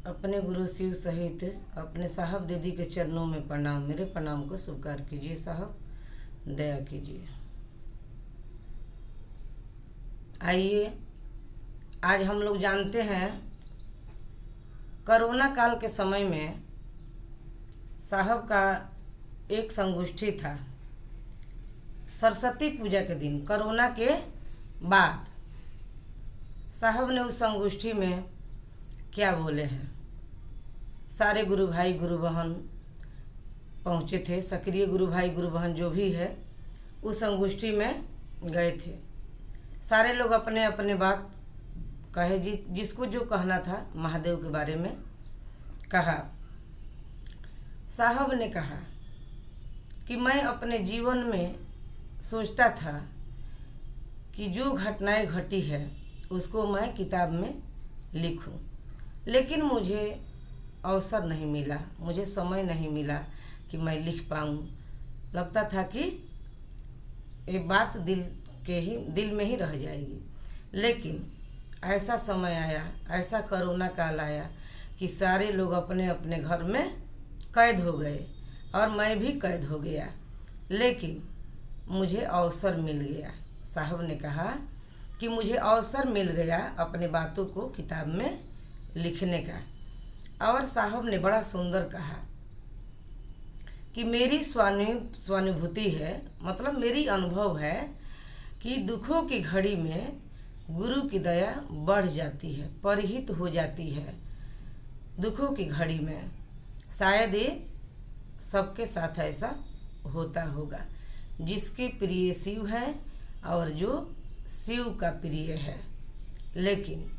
अपने गुरु शिव सहित अपने साहब दीदी के चरणों में प्रणाम। मेरे प्रणाम को स्वीकार कीजिए साहब, दया कीजिए। आइए, आज हम लोग जानते हैं कोरोना काल के समय में साहब का एक संगोष्ठी था। सरस्वती पूजा के दिन कोरोना के बाद साहब ने उस संगोष्ठी में क्या बोले हैं। सारे गुरु भाई गुरु बहन पहुँचे थे, सक्रिय गुरु भाई गुरु बहन जो भी है उस संगोष्ठी में गए थे। सारे लोग अपने अपने बात कहे, जिसको जो कहना था महादेव के बारे में कहा। साहब ने कहा कि मैं अपने जीवन में सोचता था कि जो घटनाएं घटी है उसको मैं किताब में लिखूं, लेकिन मुझे अवसर नहीं मिला, मुझे समय नहीं मिला कि मैं लिख पाऊँ। लगता था कि ये बात दिल में ही रह जाएगी। लेकिन ऐसा समय आया, ऐसा कोरोना काल आया कि सारे लोग अपने अपने घर में कैद हो गए और मैं भी कैद हो गया, लेकिन मुझे अवसर मिल गया। साहब ने कहा कि मुझे अवसर मिल गया अपने बातों को किताब में लिखने का। और साहब ने बड़ा सुंदर कहा कि मेरी स्वानुभूति है, मतलब मेरी अनुभव है कि दुखों की घड़ी में गुरु की दया बढ़ जाती है, परिहित हो जाती है। दुखों की घड़ी में शायद ये सबके साथ ऐसा होता होगा, जिसके प्रिय शिव है और जो शिव का प्रिय है। लेकिन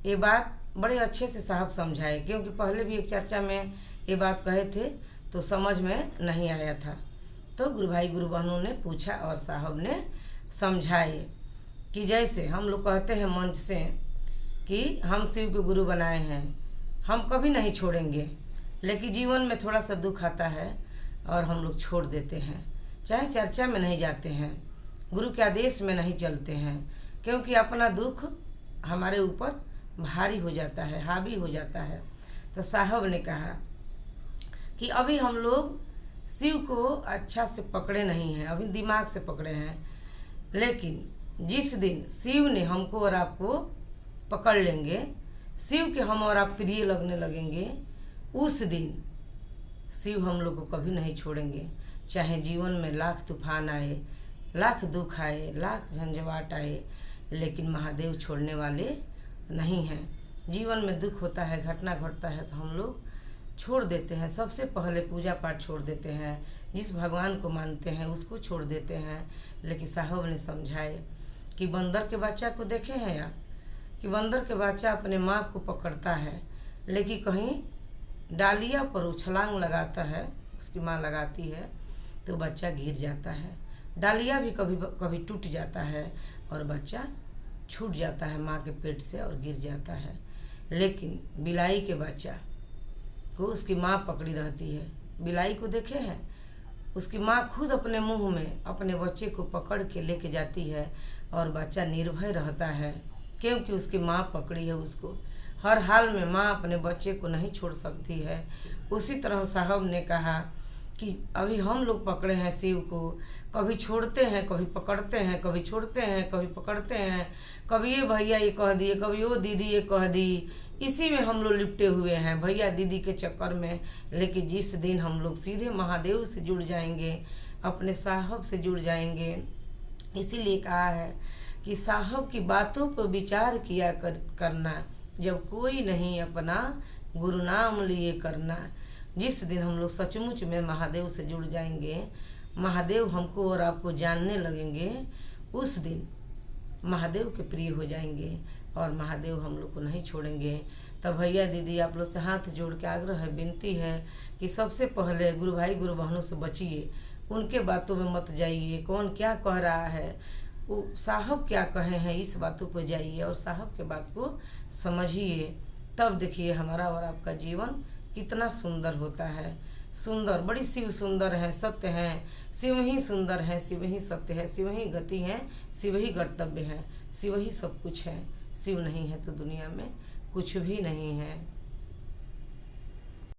ये बात बड़े अच्छे से साहब समझाए, क्योंकि पहले भी एक चर्चा में ये बात कहे थे तो समझ में नहीं आया था। तो गुरु भाई गुरु बहनों ने पूछा और साहब ने समझाए कि जैसे हम लोग कहते हैं मंच से कि हम शिव के गुरु बनाए हैं, हम कभी नहीं छोड़ेंगे, लेकिन जीवन में थोड़ा सा दुख आता है और हम लोग छोड़ देते हैं, चाहे चर्चा में नहीं जाते हैं, गुरु के आदेश में नहीं चलते हैं, क्योंकि अपना दुख हमारे ऊपर भारी हो जाता है, हावी हो जाता है। तो साहब ने कहा कि अभी हम लोग शिव को अच्छा से पकड़े नहीं हैं, अभी दिमाग से पकड़े हैं, लेकिन जिस दिन शिव ने हमको और आपको पकड़ लेंगे, शिव के हम और आप प्रिय लगने लगेंगे, उस दिन शिव हम लोग को कभी नहीं छोड़ेंगे। चाहे जीवन में लाख तूफान आए, लाख दुख आए, लाख झंझावाट आए, लेकिन महादेव छोड़ने वाले नहीं हैं। जीवन में दुख होता है, घटना घटता है तो हम लोग छोड़ देते हैं। सबसे पहले पूजा पाठ छोड़ देते हैं, जिस भगवान को मानते हैं उसको छोड़ देते हैं। लेकिन साहब ने समझाए कि बंदर के बच्चा को देखे हैं आप, कि बंदर के बच्चा अपने माँ को पकड़ता है, लेकिन कहीं डालिया पर उछलांग लगाता है, उसकी माँ लगाती है तो बच्चा गिर जाता है। डालिया भी कभी कभी टूट जाता है और बच्चा छूट जाता है माँ के पेट से और गिर जाता है। लेकिन बिलाई के बच्चा को उसकी माँ पकड़ी रहती है। बिलाई को देखे हैं, उसकी माँ खुद अपने मुंह में अपने बच्चे को पकड़ के लेके जाती है और बच्चा निर्भय रहता है, क्योंकि उसकी माँ पकड़ी है उसको। हर हाल में माँ अपने बच्चे को नहीं छोड़ सकती है। उसी तरह साहब ने कहा कि अभी हम लोग पकड़े हैं शिव को, कभी छोड़ते हैं, कभी पकड़ते हैं, कभी छोड़ते हैं, कभी पकड़ते हैं, कभी ये भैया ये कह दिए, कभी वो दीदी ये कह दी, इसी में हम लोग लिपटे हुए हैं भैया दीदी के चक्कर में। लेकिन जिस दिन हम लोग सीधे महादेव से जुड़ जाएंगे, अपने साहब से जुड़ जाएंगे, इसीलिए कहा है कि साहब की बातों पर विचार किया करना, जब कोई नहीं अपना गुरु नाम लिए करना। जिस दिन हम लोग सचमुच में महादेव से जुड़ जाएंगे, महादेव हमको और आपको जानने लगेंगे, उस दिन महादेव के प्रिय हो जाएंगे और महादेव हम लोग को नहीं छोड़ेंगे। तब भैया दीदी आप लोग से हाथ जोड़ के आग्रह है, विनती है कि सबसे पहले गुरु भाई गुरु बहनों से बचिए, उनके बातों में मत जाइए। कौन क्या कह रहा है, वो साहब क्या कहे हैं, इस बातों पर जाइए और साहब के बात को समझिए। तब देखिए हमारा और आपका जीवन कितना सुंदर होता है। सुंदर, बड़ी शिव सुंदर है, सत्य है, शिव ही सुंदर है, शिव ही सत्य है, शिव ही गति है, शिव ही कर्तव्य है, शिव ही सब कुछ है। शिव नहीं है तो दुनिया में कुछ भी नहीं है।